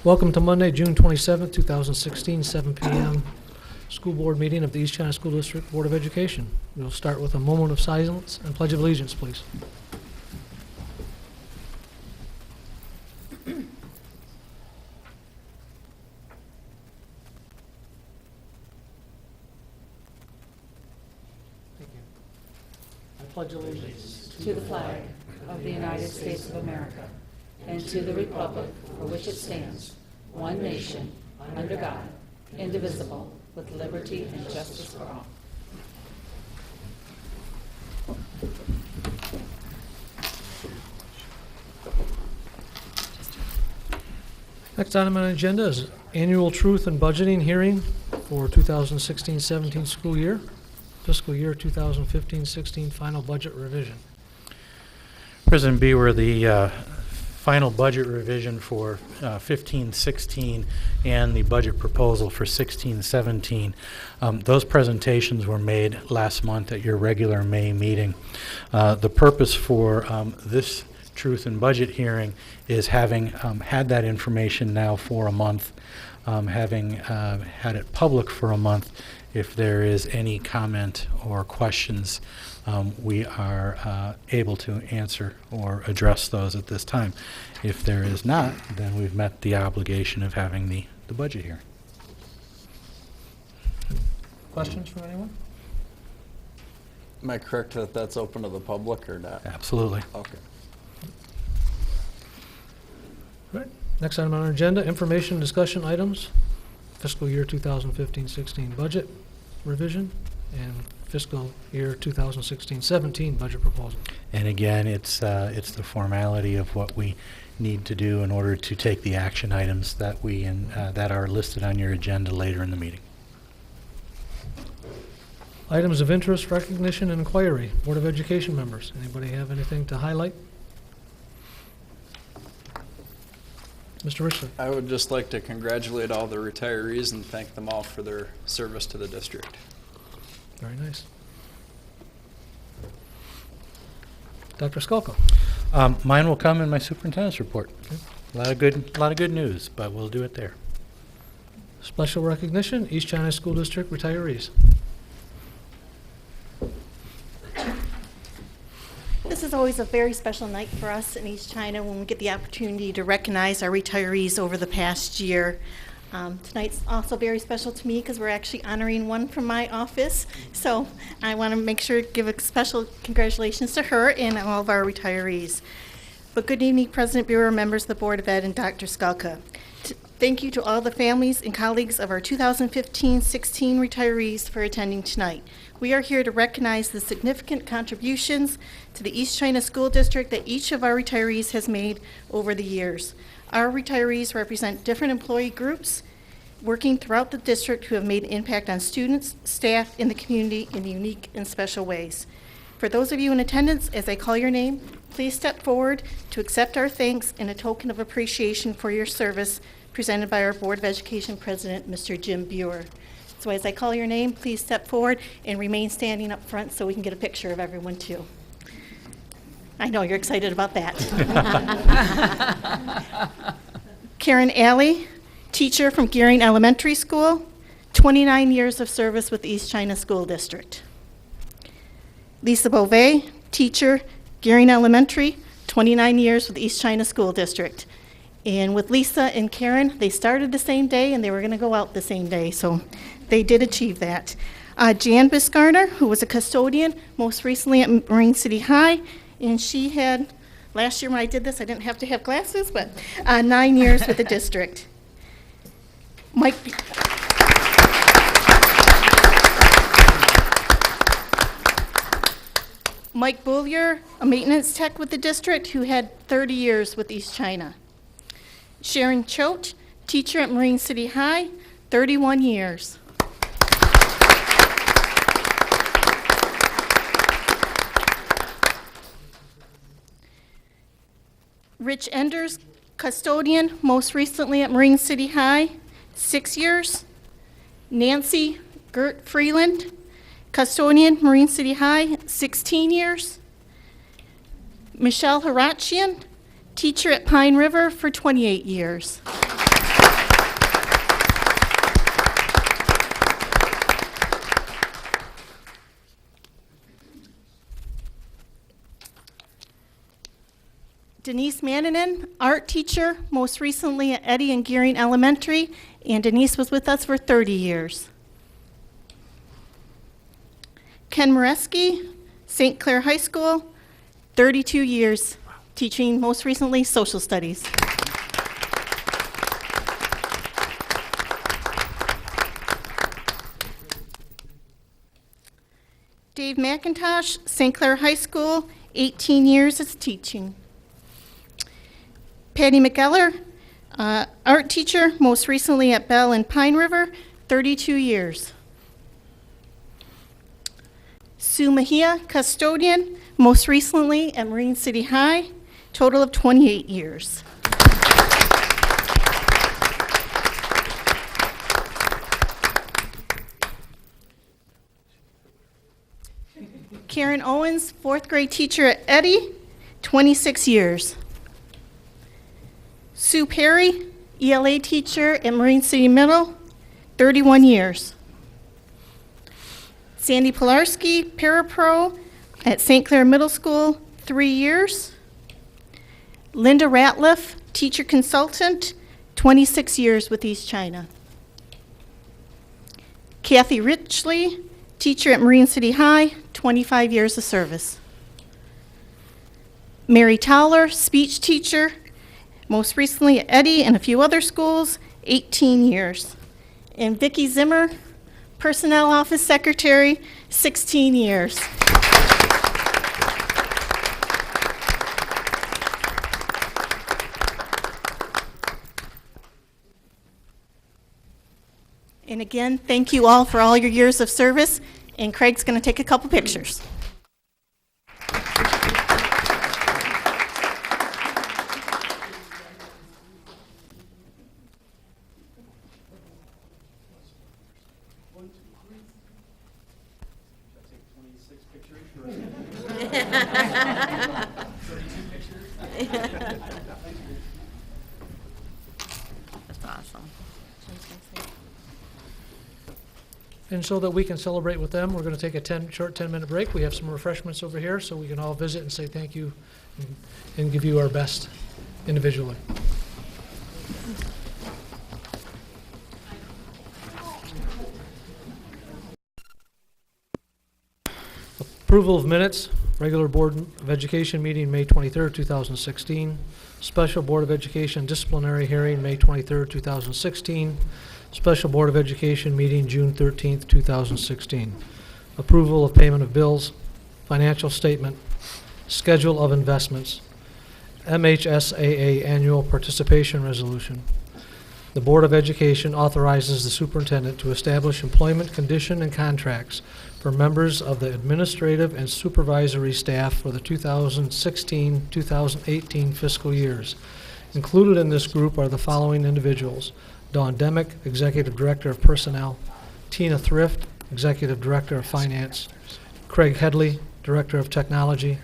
Welcome to Monday, June 27th, 2016, 7 p.m. School Board meeting of the East China School District Board of Education. We'll start with a moment of silence and Pledge of Allegiance, please. Thank you. I pledge allegiance to the flag of the United States of America and to the republic for which it stands, one nation, under God, indivisible, with liberty and justice for all. Next item on the agenda is annual truth and budgeting hearing for 2016-17 school year, fiscal year 2015-16 final budget revision. President Bewer, the final budget revision for 15-16 and the budget proposal for 16-17, those presentations were made last month at your regular May meeting. The purpose for this truth and budget hearing is having had that information now for a month, having had it public for a month. If there is any comment or questions, we are able to answer or address those at this time. If there is not, then we've met the obligation of having the budget here. Questions from anyone? Am I correct that that's open to the public or not? Absolutely. Okay. Right. Next item on our agenda, information discussion items, fiscal year 2015-16 budget revision and fiscal year 2016-17 budget proposal. And again, it's the formality of what we need to do in order to take the action items that that are listed on your agenda later in the meeting. Items of interest, recognition, and inquiry. Board of Education members, anybody have anything to highlight? Mr. Richley. I would just like to congratulate all the retirees and thank them all for their service to the district. Very nice. Dr. Skolko. Mine will come in my superintendent's report. Okay. A lot of good news, but we'll do it there. Special recognition, East China School District retirees. This is always a very special night for us in East China when we get the opportunity to recognize our retirees over the past year. Tonight's also very special to me because we're actually honoring one from my office. So I want to make sure to give a special congratulations to her and all of our retirees. But good evening, President Bureau, members of the Board of Ed, and Dr. Skalka. Thank you to all the families and colleagues of our 2015-16 retirees for attending tonight. We are here to recognize the significant contributions to the East China School District that each of our retirees has made over the years. Our retirees represent different employee groups working throughout the district who have made an impact on students, staff, and the community in unique and special ways. For those of you in attendance, as I call your name, please step forward to accept our thanks and a token of appreciation for your service presented by our Board of Education President, Mr. Jim Buer. So as I call your name, please step forward and remain standing up front so we can get a picture of everyone too. I know you're excited about that. Karen Alley, teacher from Gearing Elementary School, 29 years of service with the East China School District. Lisa Beauvais, teacher, Gearing Elementary, 29 years with the East China School District. And with Lisa and Karen, they started the same day and they were going to go out the same day, so they did achieve that. Jan Bisgarner, who was a custodian, most recently at Marine City High, and she had, last year when I did this, I didn't have to have glasses, but 9 years with the district. Mike Boulier, a maintenance tech with the district, who had 30 years with East China. Sharon Choate, teacher at Marine City High, 31 years. Rich Enders, custodian, most recently at Marine City High, 6 years. Nancy Gert Freeland, custodian, Marine City High, 16 years. Michelle Harachian, teacher at Pine River for 28 years. Denise Mannanen, art teacher, most recently at Eddy and Gearing Elementary, and Denise was with us for 30 years. Ken Moreski, St. Clair High School, 32 years, teaching most recently social studies. Dave McIntosh, St. Clair High School, 18 years as teaching. Patty McGeller, art teacher, most recently at Bell and Pine River, 32 years. Sue Mejia, custodian, most recently at Marine City High, total of 28 years. Karen Owens, fourth grade teacher at Eddy, 26 years. Sue Perry, ELA teacher at Marine City Middle, 31 years. Sandy Pilarski, parapro at St. Clair Middle School, 3 years. Linda Ratliff, teacher consultant, 26 years with East China. Kathy Richley, teacher at Marine City High, 25 years of service. Mary Towler, speech teacher, most recently at Eddy and a few other schools, 18 years. And Vicki Zimmer, personnel office secretary, 16 years. And again, thank you all for all your years of service. And Craig's going to take a couple pictures. That's awesome. And so that we can celebrate with them, we're going to take a short 10-minute break. We have some refreshments over here, so we can all visit and say thank you and give you our best individually. Approval of minutes, regular Board of Education meeting, May 23rd, 2016. Special Board of Education disciplinary hearing, May 23rd, 2016. Special Board of Education meeting, June 13th, 2016. Approval of payment of bills, financial statement, schedule of investments, MHSAA annual participation resolution. The Board of Education authorizes the superintendent to establish employment condition and contracts for members of the administrative and supervisory staff for the 2016-2018 fiscal years. Included in this group are the following individuals: Dawn Demick, Executive Director of Personnel; Tina Thrift, Executive Director of Finance; Craig Headley, Director of Technology;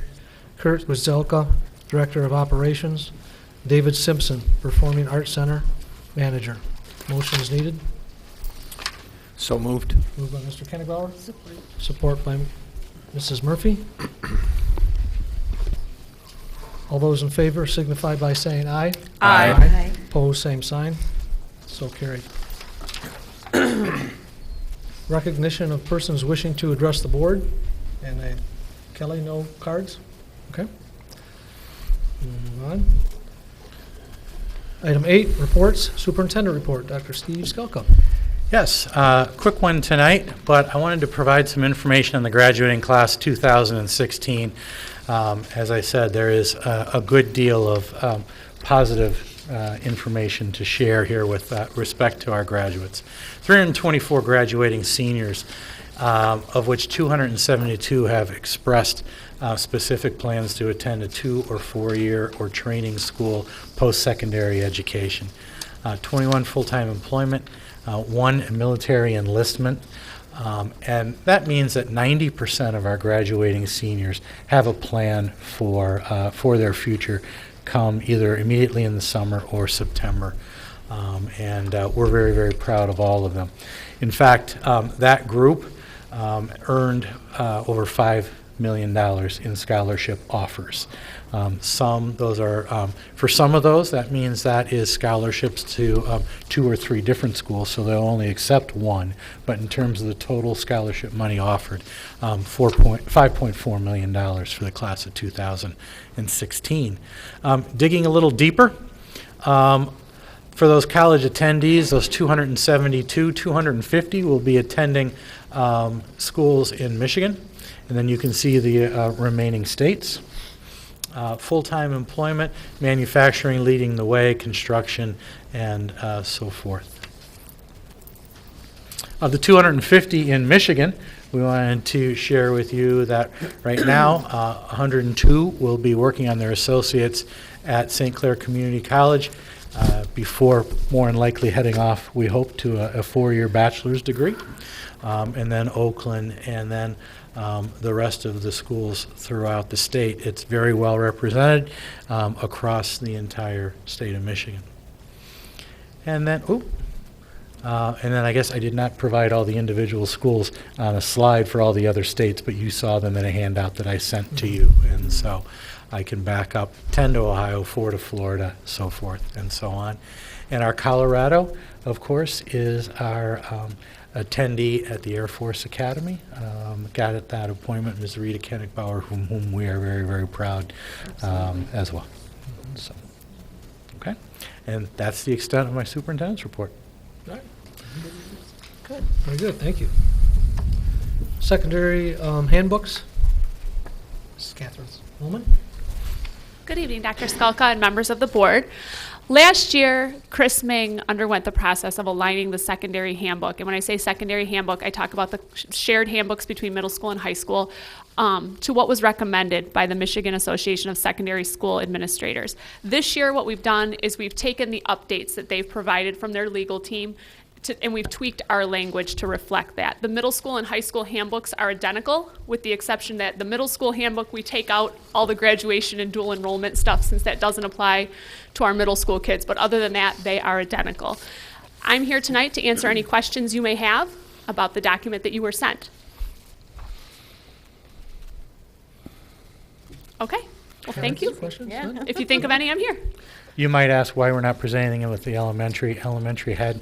Kurt Wazelka, Director of Operations; David Simpson, Performing Arts Center Manager. Motion is needed. So moved. Moved by Mr. Kennegbauer. Support by Mrs. Murphy. All those in favor signify by saying aye. Aye. Opposed, same sign. So carried. Recognition of persons wishing to address the board. And Kelly, no cards? Okay. Move on. Item 8, reports. Superintendent report. Dr. Steve Skelka. Yes, quick one tonight, but I wanted to provide some information on the graduating class 2016. As I said, there is a good deal of positive information to share here with respect to our graduates. 324 graduating seniors, of which 272 have expressed specific plans to attend a 2- or 4-year or training school post-secondary education. 21 full-time employment, 1 military enlistment, and that means that 90% of our graduating seniors have a plan for their future come either immediately in the summer or September. And we're very, very proud of all of them. In fact, that group earned over $5 million in scholarship offers. For some of those, that means that is scholarships to 2 or 3 different schools, so they'll only accept one. But in terms of the total scholarship money offered, $5.4 million for the class of 2016. Digging a little deeper, for those college attendees, those 250 will be attending schools in Michigan. And then you can see the remaining states. Full-time employment, manufacturing leading the way, construction, and so forth. Of the 250 in Michigan, we wanted to share with you that right now 102 will be working on their associates at St. Clair Community College before more than likely heading off, we hope, to a 4-year bachelor's degree. And then Oakland, and then the rest of the schools throughout the state. It's very well represented across the entire state of Michigan. And then, I guess I did not provide all the individual schools on a slide for all the other states, but you saw them in a handout that I sent to you. And so I can back up 10 to Ohio, 4 to Florida, so forth, and so on. And our Colorado, of course, is our attendee at the Air Force Academy. Got at that appointment, Ms. Rita Kenigbauer, whom we are very, very proud as well. So, okay. And that's the extent of my superintendent's report. All right. Good. Very good. Thank you. Secondary handbooks. Mrs. Catherine Ullman. Good evening, Dr. Skalka and members of the board. Last year, Chris Ming underwent the process of aligning the secondary handbook. And when I say secondary handbook, I talk about the shared handbooks between middle school and high school to what was recommended by the Michigan Association of Secondary School Administrators. This year, what we've done is we've taken the updates that they've provided from their legal team and we've tweaked our language to reflect that. The middle school and high school handbooks are identical, with the exception that the middle school handbook, we take out all the graduation and dual enrollment stuff since that doesn't apply to our middle school kids. But other than that, they are identical. I'm here tonight to answer any questions you may have about the document that you were sent. Okay, well, thank you. Questions? Yeah. None? If you think of any, I'm here. You might ask why we're not presenting it with the elementary. Elementary had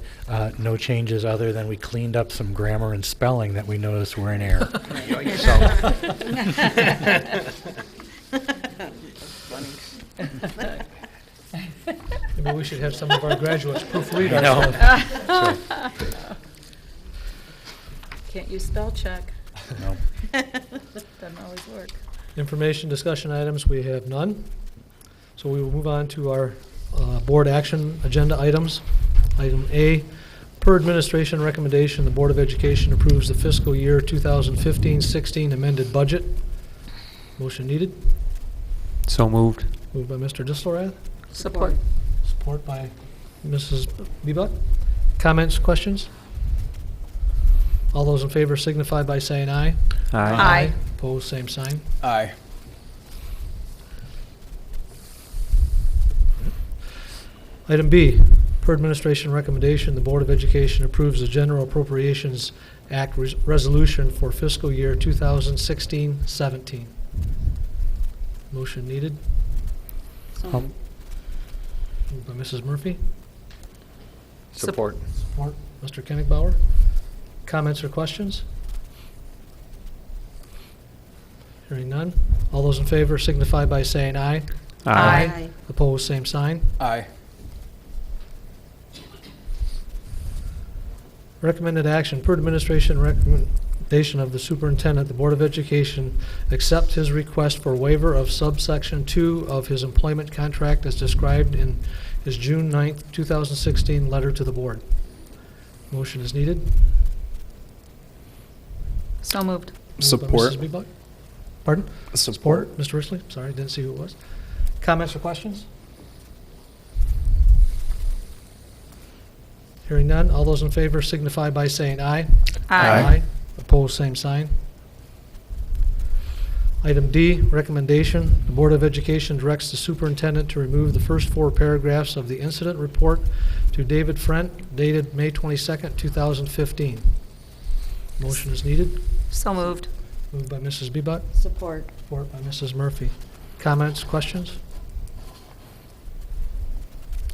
no changes other than we cleaned up some grammar and spelling that we noticed were in error. Maybe we should have some of our graduates proofread our No. stuff. Can't use spell check. No. Doesn't always work. Information discussion items, we have none. So we will move on to our board action agenda items. Item A, per administration recommendation, the Board of Education approves the fiscal year 2015-16 amended budget. Motion needed. So moved. Moved by Mr. Distelrath. Support. Support by Mrs. Bebut. Comments, questions? All those in favor signify by saying aye. Aye. Opposed, same sign. Aye. Item B, per administration recommendation, the Board of Education approves the General Appropriations Act resolution for fiscal year 2016-17. Motion needed. Moved by Mrs. Murphy. Support. Support, Mr. Kenigbauer. Comments or questions? Hearing none. All those in favor signify by saying aye. Aye. Opposed, same sign. Aye. Recommended action, per administration recommendation of the superintendent, the Board of Education accept his request for waiver of subsection 2 of his employment contract as described in his June 9th, 2016 letter to the board. Motion is needed. So moved. Moved by Support. Mrs. Bebut. Pardon? Support. Mr. Risley, sorry, didn't see who it was. Comments or questions? Hearing none, all those in favor signify by saying aye. Aye. Opposed, same sign. Item D, recommendation. The Board of Education directs the superintendent to remove the first 4 paragraphs of the incident report to David Frent, dated May 22nd, 2015. Motion is needed. So moved. Moved by Mrs. Bebut, Support. support by Mrs. Murphy. Comments, questions?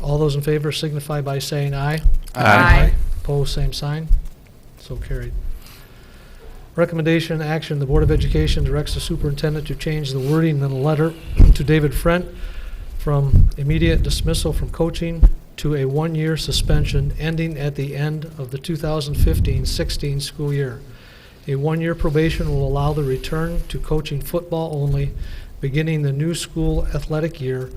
All those in favor signify by saying aye. Aye. Opposed, same sign. So carried. Recommendation, action, the Board of Education directs the superintendent to change the wording in the letter to David Frent from immediate dismissal from coaching to a one-year suspension ending at the end of the 2015-16 school year. A one-year probation will allow the return to coaching football only, beginning the new school athletic year,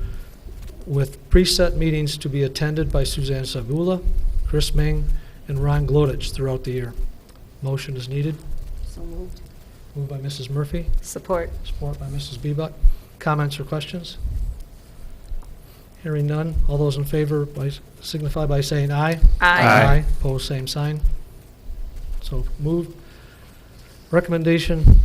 with preset meetings to be attended by Suzanne Sabula, Chris Ming, and Ron Glodich throughout the year. Motion is needed. So moved. Moved by Mrs. Murphy, Support. support by Mrs. Bebut. Comments or questions? Hearing none. All those in favor signify by saying aye. Aye. Opposed, same sign. So moved. Recommendation,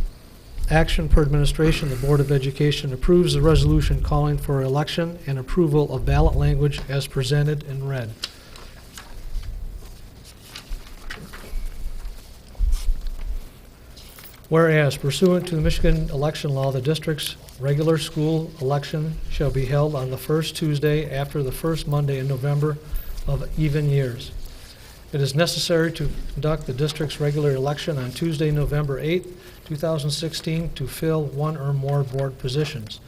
action per administration, the Board of Education approves the resolution calling for election and approval of ballot language as presented and read. Whereas pursuant to the Michigan election law, the district's regular school election shall be held on the first Tuesday after the first Monday in November of even years. It is necessary to conduct the district's regular election on Tuesday, November 8, 2016, to fill one or more board positions.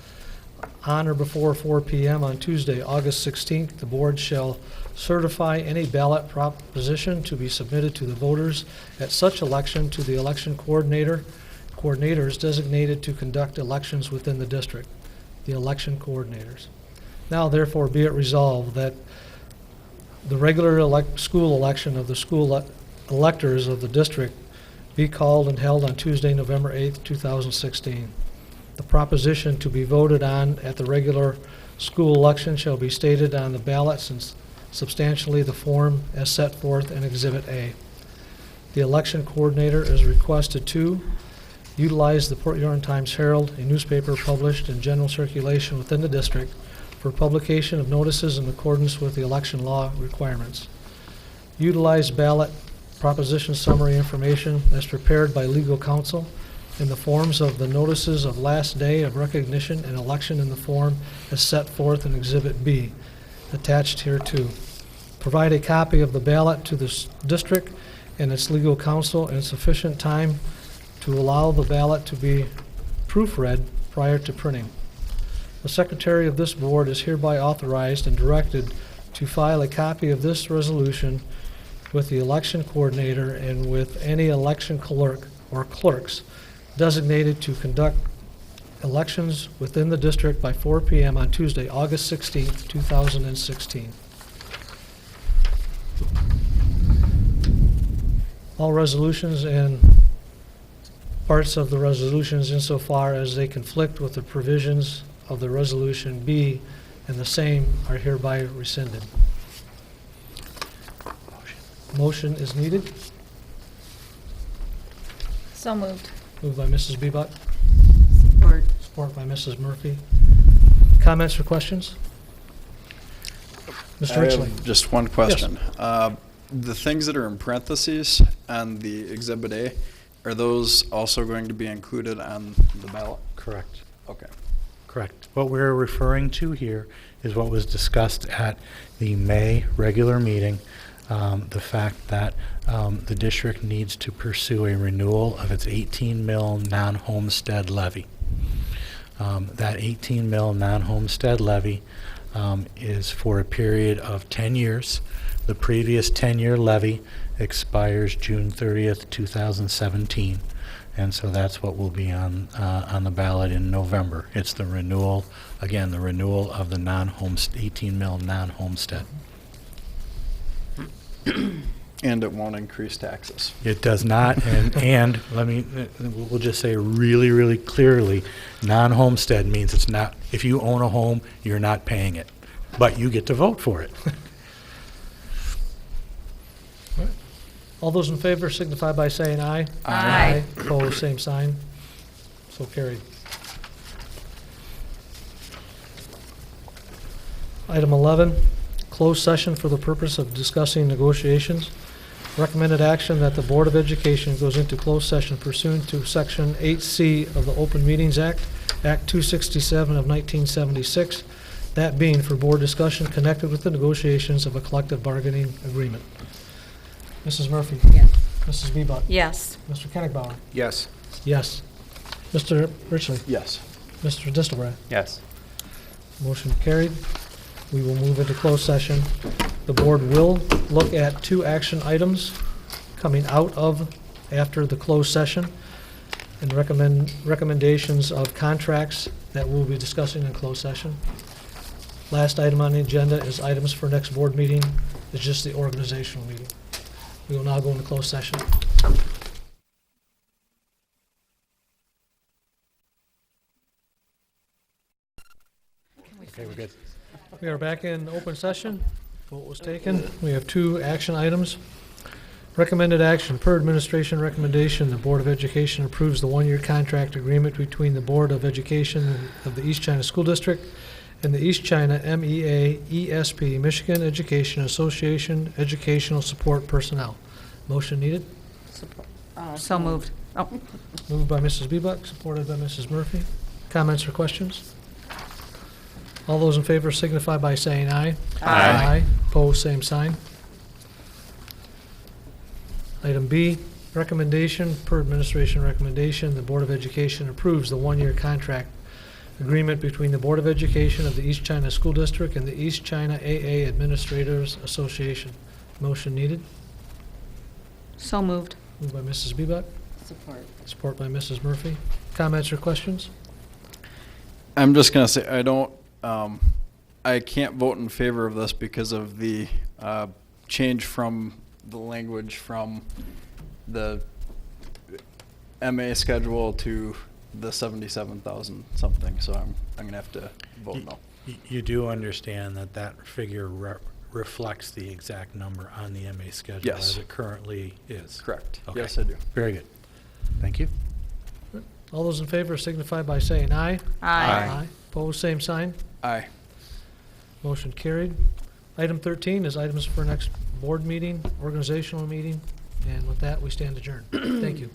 On or before 4 p.m. on Tuesday, August 16th, the board shall certify any ballot proposition to be submitted to the voters at such election to the election coordinators designated to conduct elections within the district, the election coordinators. Now therefore be it resolved that the regular school election of the school electors of the district be called and held on Tuesday, November 8th, 2016. The proposition to be voted on at the regular school election shall be stated on the ballot since substantially the form as set forth in Exhibit A. The election coordinator is requested to utilize the Port Huron Times-Herald, a newspaper published in general circulation within the district, for publication of notices in accordance with the election law requirements. Utilize ballot proposition summary information as prepared by legal counsel in the forms of the notices of last day of recognition and election in the form as set forth in Exhibit B, attached hereto. Provide a copy of the ballot to the district and its legal counsel in sufficient time to allow the ballot to be proofread prior to printing. The secretary of this board is hereby authorized and directed to file a copy of this resolution with the election coordinator and with any election clerk or clerks designated to conduct elections within the district by 4 p.m. on Tuesday, August 16th, 2016. All resolutions and parts of the resolutions insofar as they conflict with the provisions of the resolution B and the same are hereby rescinded. Motion is needed. So moved. Moved by Mrs. Bebut, Support. support by Mrs. Murphy. Comments or questions? Mr. I Ridgely. have just one question. The things that are in parentheses on the Exhibit A, are those also going to be included on the ballot? Correct. Okay. Correct. What we're referring to here is what was discussed at the May regular meeting, the fact that the district needs to pursue a renewal of its 18 mil non-homestead levy. That 18 mil non-homestead levy is for a period of 10 years. The previous 10-year levy expires June 30th, 2017. And so that's what will be on the ballot in November. It's the renewal, again, the renewal of the non-homestead, 18 mil non-homestead. And it won't increase taxes. It does not, and we'll just say really, really clearly, non-homestead means it's not, if you own a home, you're not paying it, but you get to vote for it. All those in favor signify by saying aye. Aye. Opposed, same sign. So carried. Item 11, closed session for the purpose of discussing negotiations Recommended action that the Board of Education goes into closed session pursuant to Section 8C of the Open Meetings Act, Act 267 of 1976, that being for board discussion connected with the negotiations of a collective bargaining agreement. Mrs. Murphy? Yes. Mrs. Bebout? Yes. Mr. Kenneckbauer? Yes. Yes. Mr. Richley? Yes. Mr. Distelbrand? Yes. Motion carried. We will move into closed session. The board will look at 2 action items coming out of after the closed session and recommendations of contracts that we'll be discussing in closed session. Last item on the agenda is items for next board meeting. It's just the organizational meeting. We will now go into closed session. Okay, we're good. We are back in open session. Vote was taken. We have 2 action items. Recommended action. Per administration recommendation, the Board of Education approves the 1-year contract agreement between the Board of Education of the East China School District and the East China MEA ESP, Michigan Education Association Educational Support Personnel. Motion needed. So moved. Oh. Moved by Mrs. Bebout, supported by Mrs. Murphy. Comments or questions? All those in favor signify by saying aye. Aye. Opposed, same sign. Item B, recommendation, per administration recommendation, the Board of Education approves the 1-year contract agreement between the Board of Education of the East China School District and the East China AA Administrators Association. Motion needed. So moved. Moved by Mrs. Bebout, Support. support by Mrs. Murphy. Comments or questions? I'm just gonna say, I can't vote in favor of this because of the change from the language from the MA schedule to the 77,000 something, so I'm gonna have to vote no. You do understand that that figure reflects the exact number on the MA schedule Yes. as it currently is? Correct. Okay. Yes, I do. Very good. Thank you. All those in favor signify by saying aye. Aye. Opposed, same sign. Aye. Motion carried. Item 13 is items for next board meeting, organizational meeting, and with that, we stand adjourned. Thank you.